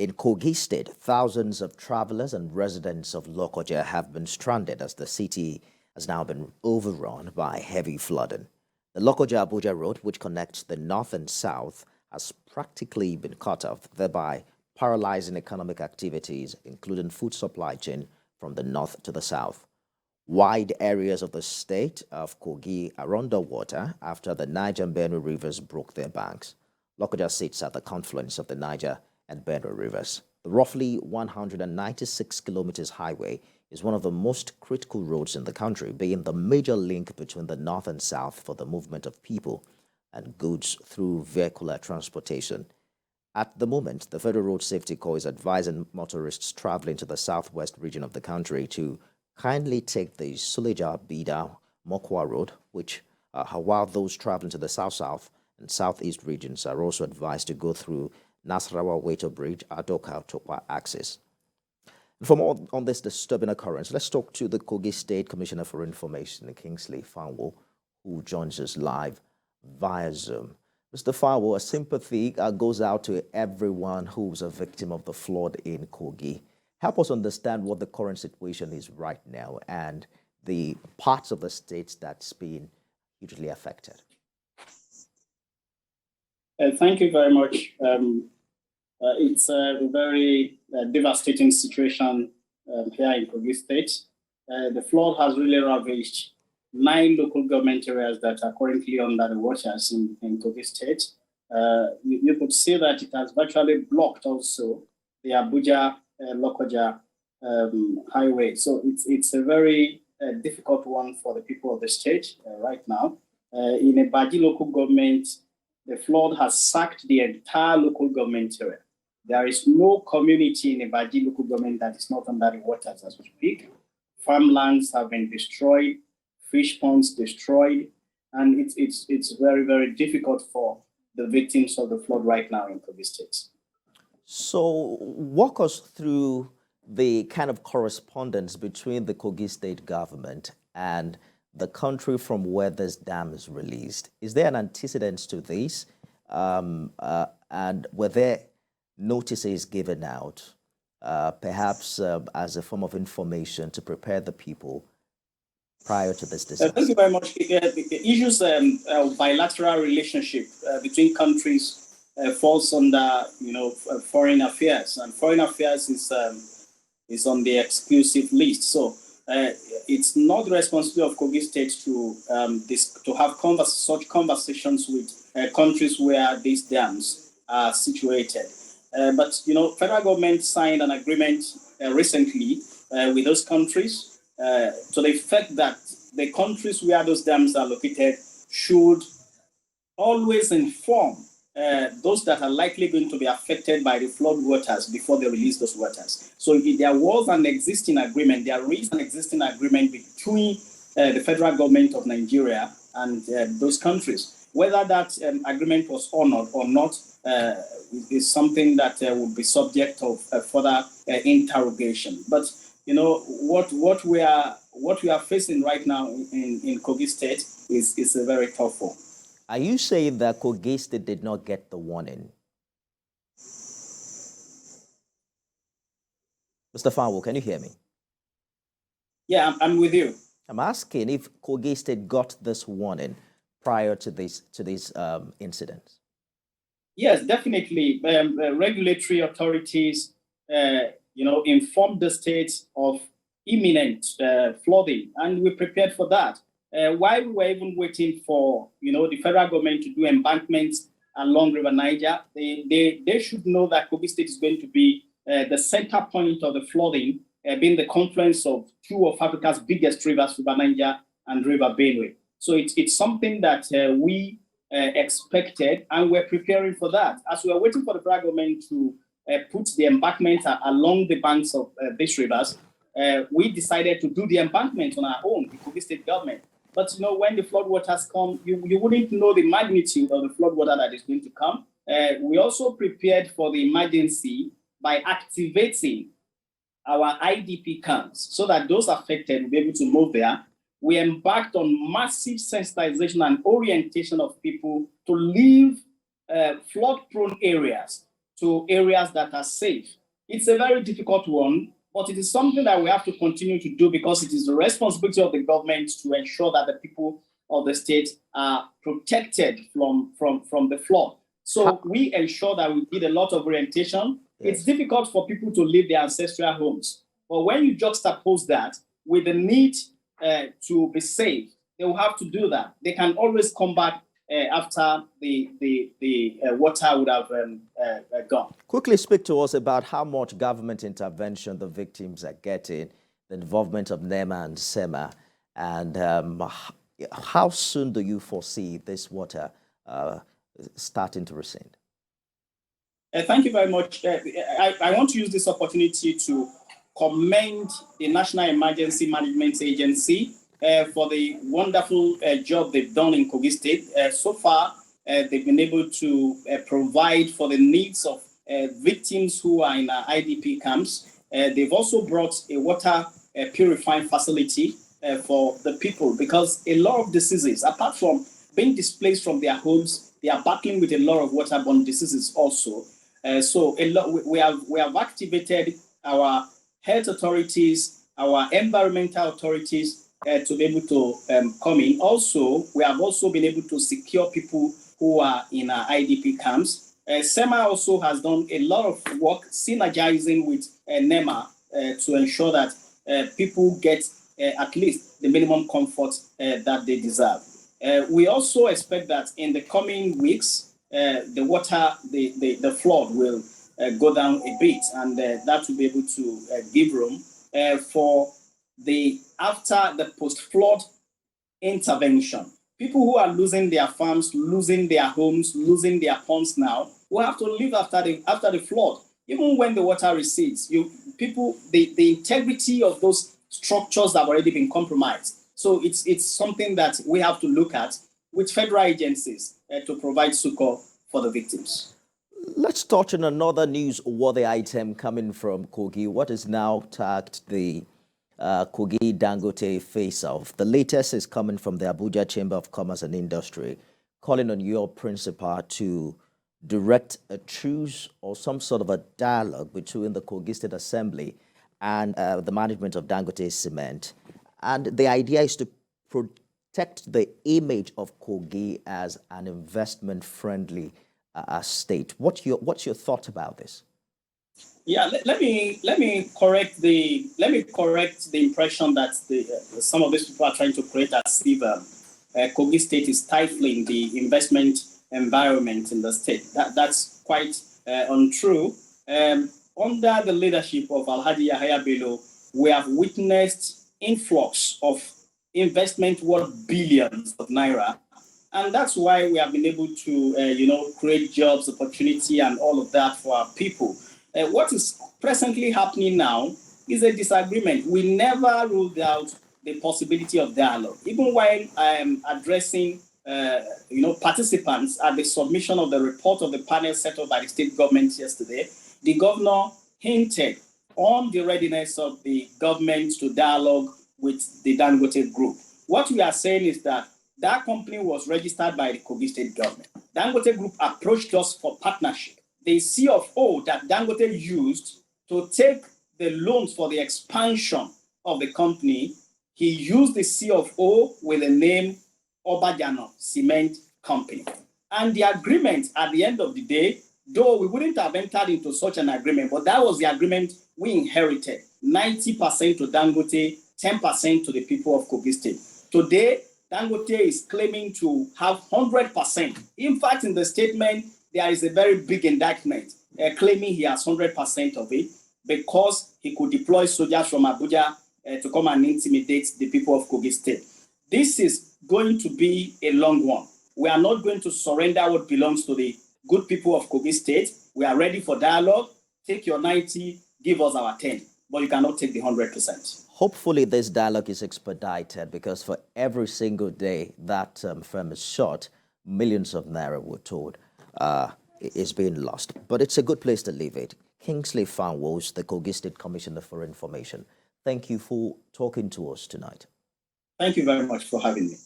In Kogi State, thousands of travelers and residents of Lokoja have been stranded as the city has now been overrun by heavy flooding. The Lokoja-Abuja road, which connects the north and south, has practically been cut off, thereby paralyzing economic activities, including food supply chain from the north to the south. Wide areas of the state of Kogi are underwater after the Niger and Benue rivers broke their banks. Lokoja sits at the confluence of the Niger and Benue rivers. The roughly 196 kilometers highway is one of the most critical roads in the country, being the major link between the north and south for the movement of people and goods through vehicular transportation. At the moment, the Federal Road Safety Corps is advising motorists traveling to the southwest region of the country to kindly take the Suleja, Bida, Mokwa Road, while those traveling to the south-south and southeast regions are also advised to go through Nasarawa Waito Bridge, Adoka Tokwa axis. For more on this disturbing occurrence, let's talk to the Kogi State Commissioner for Information, Kingsley Fanwo, who joins us live via Zoom. Mr. Fanwo, a sympathy goes out to everyone who's a victim of the flood in Kogi. Help us understand what the current situation is right now and the parts of the state that's been hugely affected. Thank you very much. It's a very devastating situation here in Kogi State. The flood has really ravaged 9 local government areas that are currently under the waters in Kogi State. You could see that it has virtually blocked also the Abuja-Lokoja highway. So it's a very difficult one for the people of the state right now. In a Baji local government, the flood has sacked the entire local government area. There is no community in a Baji local government that is not under the waters as we speak. Farmlands have been destroyed, fish ponds destroyed, and it's very, very difficult for the victims of the flood right now in Kogi State. So walk us through the kind of correspondence between the Kogi State government and the country from where this dam is released. Is there an antecedent to this? And were there notices given out, perhaps as a form of information to prepare the people prior to this disaster? Thank you very much. The issues of bilateral relationship between countries falls under foreign affairs, and foreign affairs is on the exclusive list. So it's not the responsibility of Kogi State to have such conversations with countries where these dams are situated. But federal government signed an agreement recently with those countries to the effect that the countries where those dams are located should always inform those that are likely going to be affected by the flood waters before they release those waters. So if there was an existing agreement, there is an existing agreement between the federal government of Nigeria and those countries. Whether that agreement was honored or not is something that would be subject of further interrogation. But what we are facing right now in Kogi State is a very tough one. Are you saying that Kogi State did not get the warning? Mr. Fanwo, can you hear me? Yeah, I'm with you. I'm asking if Kogi State got this warning prior to these incidents. Yes, definitely. Regulatory authorities, informed the states of imminent flooding, and we prepared for that. While we were even waiting for, the federal government to do embankments along River Niger, they should know that Kogi State is going to be the center point of the flooding, being the confluence of 2 of Africa's biggest rivers, River Niger and River Benue. So it's something that we expected, and we're preparing for that. As we are waiting for the federal government to put the embankments along the banks of these rivers, we decided to do the embankment on our own, the Kogi State government. But when the flood waters come, you wouldn't know the magnitude of the flood water that is going to come. We also prepared for the emergency by activating our IDP camps so that those affected will be able to move there. We embarked on massive sensitization and orientation of people to leave flood-prone areas to areas that are safe. It's a very difficult one, but it is something that we have to continue to do because it is the responsibility of the government to ensure that the people of the state are protected from the flood. So we ensure that we did a lot of orientation. Yes. It's difficult for people to leave their ancestral homes. But when you juxtapose that with the need to be safe, they will have to do that. They can always come back after the water would have gone. Quickly speak to us about how much government intervention the victims are getting, the involvement of NEMA and SEMA, and how soon do you foresee this water starting to recede? Thank you very much. I want to use this opportunity to commend the National Emergency Management Agency for the wonderful job they've done in Kogi State. So far, they've been able to provide for the needs of victims who are in IDP camps. They've also brought a water purifying facility for the people because a lot of diseases, apart from being displaced from their homes, they are battling with a lot of waterborne diseases also. So we have activated our health authorities, our environmental authorities to be able to come in. Also, we have also been able to secure people who are in IDP camps. SEMA also has done a lot of work synergizing with NEMA to ensure that people get at least the minimum comfort that they deserve. We also expect that in the coming weeks, the flood will go down a bit, and that will be able to give room for after the post-flood intervention. People who are losing their farms, losing their homes, losing their ponds now, will have to live after the flood. Even when the water recedes, the integrity of those structures have already been compromised. So it's something that we have to look at with federal agencies to provide succor for the victims. Let's touch on another newsworthy item coming from Kogi, what is now tagged the Kogi Dangote face-off. The latest is coming from the Abuja Chamber of Commerce and Industry, calling on your principal to direct a truce or some sort of a dialogue between the Kogi State Assembly and the management of Dangote Cement. And the idea is to protect the image of Kogi as an investment-friendly state. What's your thought about this? Yeah, let me correct the impression that some of these people are trying to create as if Kogi State is stifling the investment environment in the state. That's quite untrue. Under the leadership of Alhaji Yahaya Bello, we have witnessed influx of investment worth billions of naira, and that's why we have been able to create jobs, opportunity, and all of that for our people. What is presently happening now is a disagreement. We never ruled out the possibility of dialogue. Even while I am addressing participants at the submission of the report of the panel set up by the state government yesterday, the governor hinted on the readiness of the government to dialogue with the Dangote Group. What we are saying is that company was registered by the Kogi State government. Dangote Group approached us for partnership. The CFO that Dangote used to take the loans for the expansion of the company, he used the CFO with the name Dangote Cement Company. And the agreement at the end of the day, though we wouldn't have entered into such an agreement, but that was the agreement we inherited. 90% to Dangote, 10% to the people of Kogi State. Today, Dangote is claiming to have 100%. In fact, in the statement, there is a very big indictment claiming he has 100% of it because he could deploy soldiers from Abuja to come and intimidate the people of Kogi State. This is going to be a long one. We are not going to surrender what belongs to the good people of Kogi State. We are ready for dialogue. Take your 90, give us our 10, but you cannot take the 100%. Hopefully this dialogue is expedited because for every single day that firm is shut, millions of naira were told is being lost. But it's a good place to leave it. Kingsley Fanwo, the Kogi State Commissioner for Information. Thank you for talking to us tonight. Thank you very much for having me.